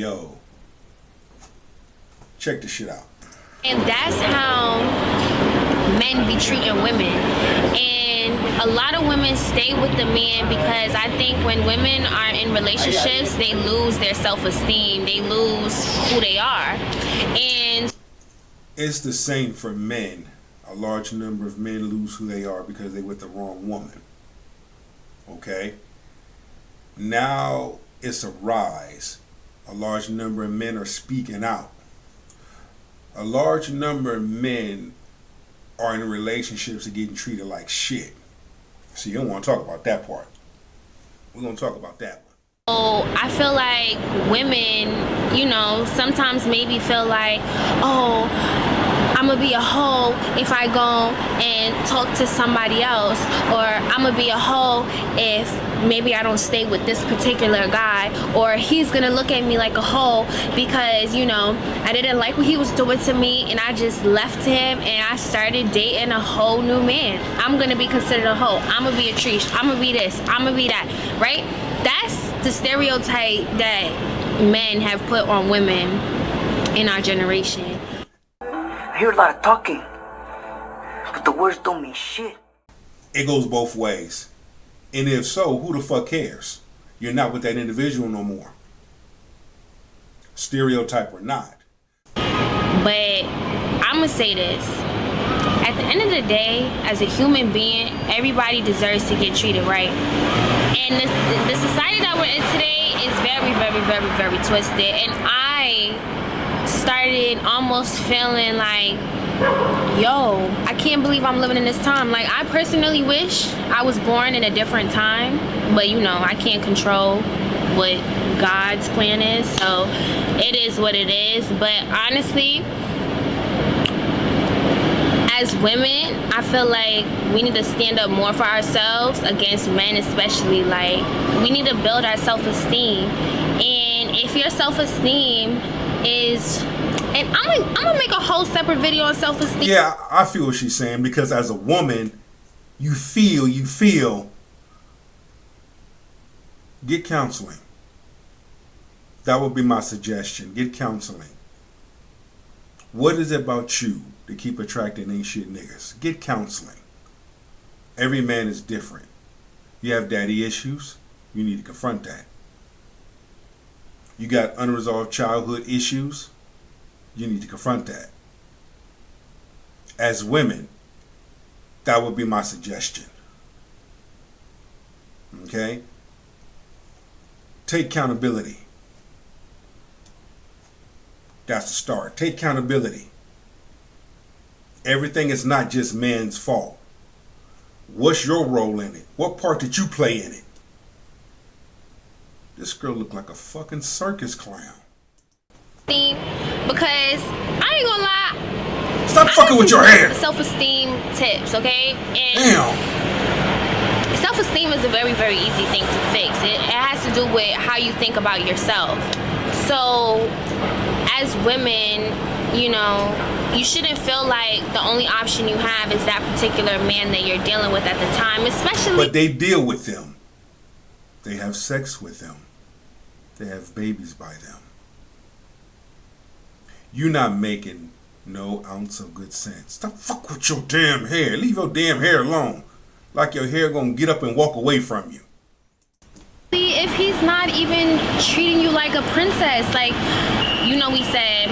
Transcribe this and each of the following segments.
Yo, check this shit out. And that's how men be treating women. And a lot of women stay with the man because I think when women are in relationships, they lose their self-esteem. They lose who they are. And it's the same for men. A large number of men lose who they are because they're with the wrong woman. Okay? Now it's a rise. A large number of men are speaking out. A large number of men are in relationships and getting treated like shit. So you don't want to talk about that part. We're going to talk about that one. so I feel like women, sometimes maybe feel like, oh, I'm gonna be a hoe if I go and talk to somebody else, or I'm gonna be a hoe if maybe I don't stay with this particular guy, or he's gonna look at me like a hoe because I didn't like what he was doing to me and I just left him and I started dating a whole new man. I'm gonna be considered a hoe. I'm gonna be a treat. I'm gonna be this. I'm gonna be that. Right? That's the stereotype that men have put on women in our generation. I hear a lot of talking, but the words don't mean shit. It goes both ways. And if so, who the fuck cares? You're not with that individual no more. Stereotype or not. But I'm going to say this. At the end of the day, as a human being, everybody deserves to get treated right. And the society that we're in today is very, very, very, very twisted. And I started almost feeling like, yo, I can't believe I'm living in this time. Like, I personally wish I was born in a different time, but I can't control what God's plan is, so it is what it is. But honestly, as women, I feel like we need to stand up more for ourselves against men, especially. Like, we need to build our self-esteem. And if your self-esteem is, and I'm gonna make a whole separate video on self-esteem. Yeah, I feel what she's saying, because as a woman, you feel, get counseling. That would be my suggestion. Get counseling. What is it about you to keep attracting ain't shit niggas? Get counseling. Every man is different. You have daddy issues, you need to confront that. You got unresolved childhood issues, you need to confront that. As women, that would be my suggestion. Okay? Take accountability. That's the start. Take accountability. Everything is not just man's fault. What's your role in it? What part did you play in it? This girl looked like a fucking circus clown. Because I ain't gonna lie. Stop fucking with your hair. Self-esteem tips, okay? And damn. Self-esteem is a very, very easy thing to fix. It has to do with how you think about yourself. So, as women, you shouldn't feel like the only option you have is that particular man that you're dealing with at the time, especially. But they deal with them. They have sex with them. They have babies by them. You're not making no ounce of good sense. Stop fuck with your damn hair. Leave your damn hair alone. Like your hair gonna get up and walk away from you. If he's not even treating you like a princess, like, we said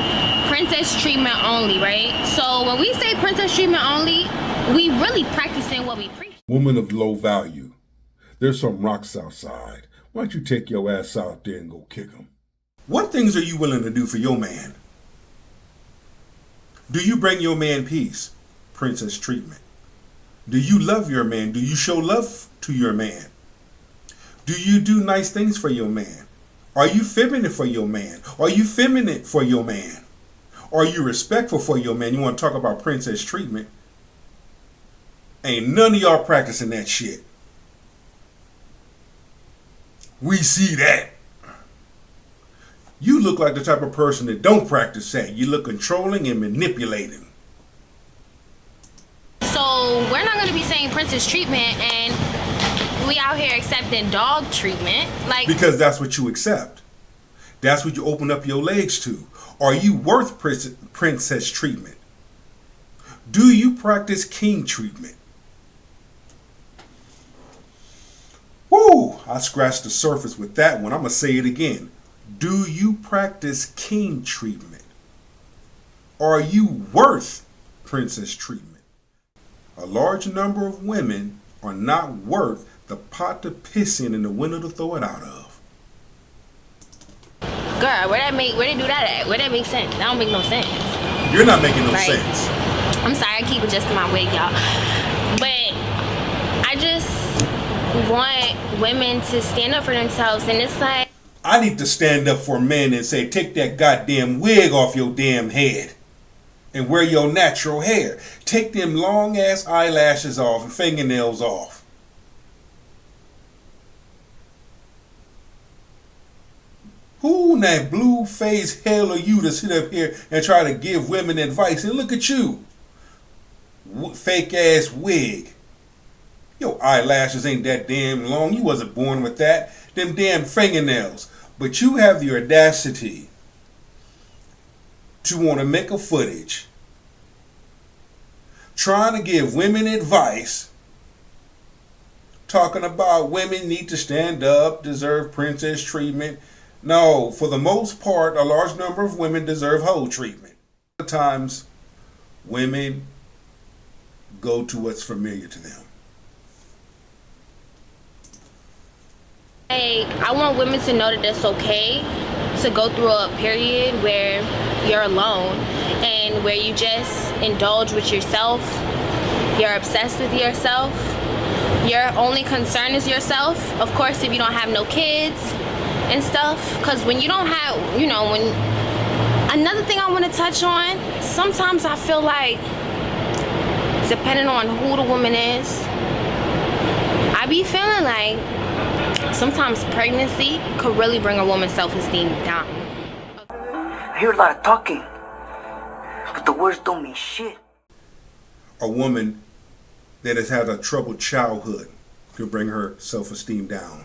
princess treatment only, right? So when we say princess treatment only, we really practicing what we preach. Woman of low value. There's some rocks outside. Why don't you take your ass out there and go kick them? What things are you willing to do for your man? Do you bring your man peace? Princess treatment. Do you love your man? Do you show love to your man? Do you do nice things for your man? Are you feminine for your man? Are you feminine for your man? Are you respectful for your man? You want to talk about princess treatment? Ain't none of y'all practicing that shit. We see that. You look like the type of person that don't practice that. You look controlling and manipulating. So we're not going to be saying princess treatment and we out here accepting dog treatment. Like, because that's what you accept. That's what you open up your legs to. Are you worth princess treatment? Do you practice king treatment? Woo! I scratched the surface with that one. I'm going to say it again. Do you practice king treatment? Are you worth princess treatment? A large number of women are not worth the pot to piss in and the window to throw it out of. Girl, where they do that at? Where that make sense? That don't make no sense. You're not making no Right. sense. I'm sorry, I keep adjusting my wig, y'all. But I just want women to stand up for themselves, and it's like, I need to stand up for men and say, take that goddamn wig off your damn head and wear your natural hair. Take them long ass eyelashes off and fingernails off. Who in that blue face hell are you to sit up here and try to give women advice? And look at you. Fake ass wig. Your eyelashes ain't that damn long. You wasn't born with that. Them damn fingernails. But you have the audacity to want to make a footage trying to give women advice, talking about women need to stand up, deserve princess treatment. No, for the most part, a large number of women deserve hoe treatment. Sometimes women go to what's familiar to them. I want women to know that it's okay to go through a period where you're alone and where you just indulge with yourself. You're obsessed with yourself. Your only concern is yourself. Of course, if you don't have no kids and stuff, because when you don't have, when another thing I want to touch on, sometimes I feel like, depending on who the woman is, I be feeling like sometimes pregnancy could really bring a woman's self-esteem down. I hear a lot of talking, but the words don't mean shit. A woman that has had a troubled childhood can bring her self-esteem down.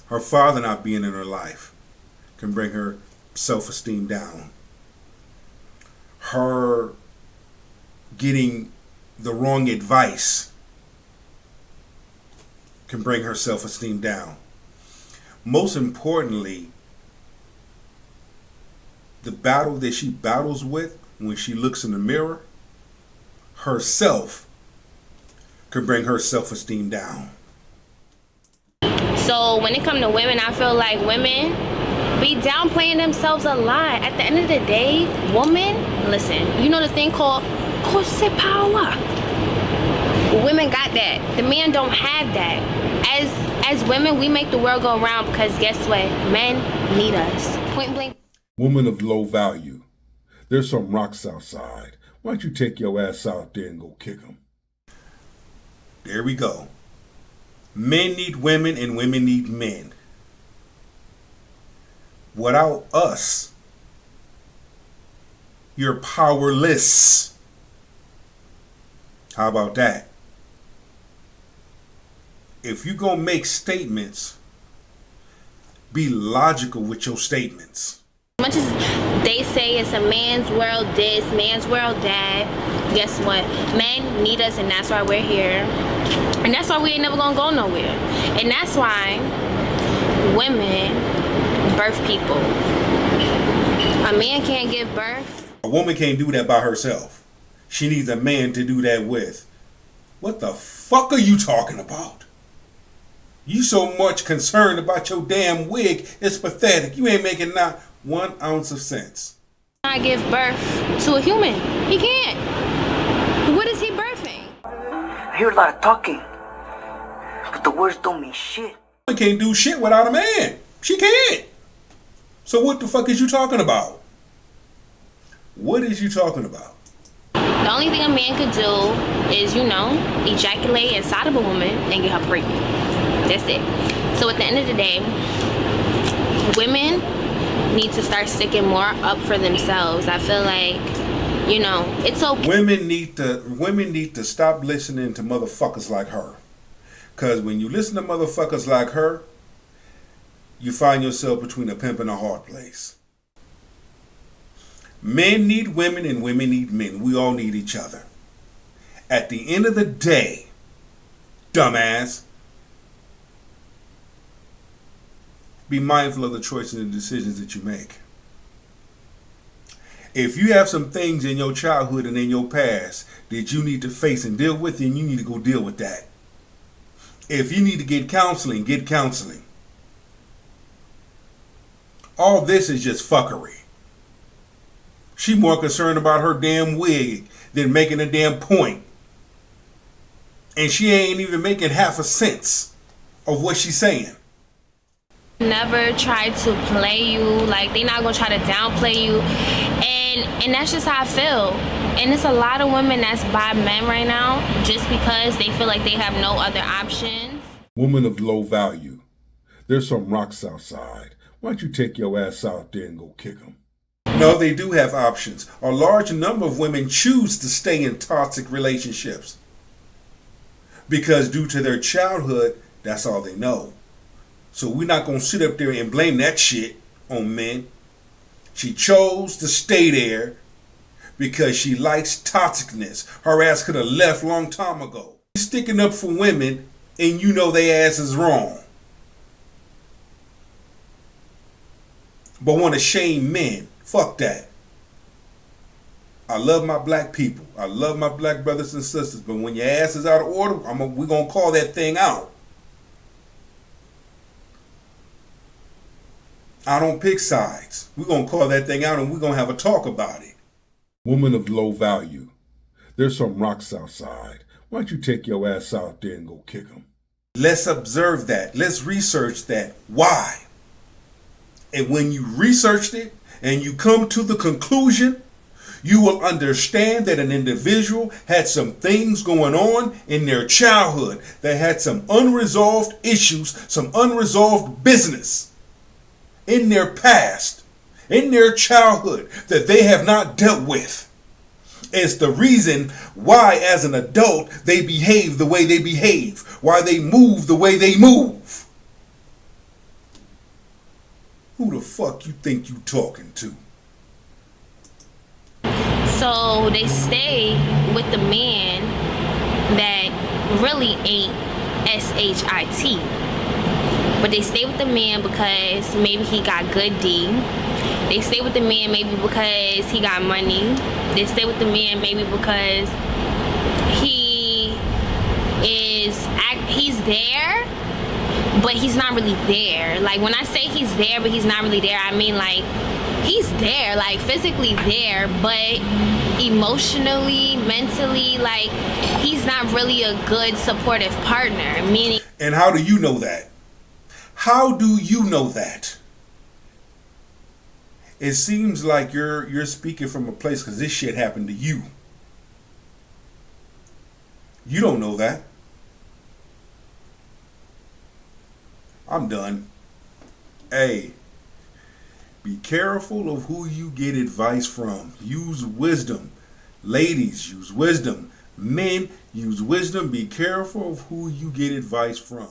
Her father not being in her life can bring her self-esteem down. Her getting the wrong advice can bring her self-esteem down. Most importantly, the battle that she battles with when she looks in the mirror, herself can bring her self-esteem down. So when it comes to women, I feel like women be downplaying themselves a lot. At the end of the day, woman, listen, you know the thing called corset power? Women got that. The men don't have that. As women, we make the world go round because guess what? Men need us. Point blank. Woman of low value. There's some rocks outside. Why don't you take your ass out there and go kick them? There we go. Men need women and women need men. Without us, you're powerless. How about that? If you're going to make statements, be logical with your statements. As much as they say it's a man's world this, man's world that, guess what? Men need us, and that's why we're here. And that's why we ain't never gonna go nowhere. And that's why women birth people. A man can't give birth. A woman can't do that by herself. She needs a man to do that with. What the fuck are you talking about? You so much concerned about your damn wig, it's pathetic. You ain't making not 1 ounce of sense. I give birth to a human. He can't. What is he birthing? I hear a lot of talking, but the words don't mean shit. She can't do shit without a man. She can't. So what the fuck is you talking about? What is you talking about? The only thing a man could do is, ejaculate inside of a woman and get her pregnant. That's it. So at the end of the day, women need to start sticking more up for themselves. I feel like, it's okay. Women need to stop listening to motherfuckers like her. Cause when you listen to motherfuckers like her, you find yourself between a pimp and a hard place. Men need women and women need men. We all need each other. At the end of the day, dumbass, be mindful of the choices and decisions that you make. If you have some things in your childhood and in your past that you need to face and deal with, then you need to go deal with that. If you need to get counseling, get counseling. All this is just fuckery. She more concerned about her damn wig than making a damn point. And she ain't even making half a cent of what she's saying. Never try to play you. Like, they not gonna try to downplay you. And that's just how I feel. And it's a lot of women that's by men right now just because they feel like they have no other options. Woman of low value. There's some rocks outside. Why don't you take your ass out there and go kick them? No, they do have options. A large number of women choose to stay in toxic relationships because due to their childhood, that's all they know. So we're not going to sit up there and blame that shit on men. She chose to stay there because she likes toxicness. Her ass could have left long time ago. She's sticking up for women and you know their ass is wrong. But want to shame men. Fuck that. I love my black people. I love my black brothers and sisters. But when your ass is out of order, we're going to call that thing out. I don't pick sides. We're going to call that thing out and we're going to have a talk about it. Woman of low value. There's some rocks outside. Why don't you take your ass out there and go kick them? Let's observe that. Let's research that. Why? And when you researched it and you come to the conclusion, you will understand that an individual had some things going on in their childhood that had some unresolved issues, some unresolved business in their past, in their childhood that they have not dealt with. It's the reason why as an adult they behave the way they behave, why they move the way they move. Who the fuck you think you talking to? So they stay with the man that really ain't SHIT. But they stay with the man because maybe he got good D. They stay with the man maybe because he got money. They stay with the man maybe because he's there, but he's not really there. Like, when I say he's there, but he's not really there, I mean, like, he's there, like, physically there, but emotionally, mentally, like, he's not really a good supportive partner, meaning... And how do you know that? How do you know that? It seems like you're speaking from a place because this shit happened to you. You don't know that. I'm done. Hey, be careful of who you get advice from. Use wisdom. Ladies, use wisdom. Men, use wisdom. Be careful of who you get advice from.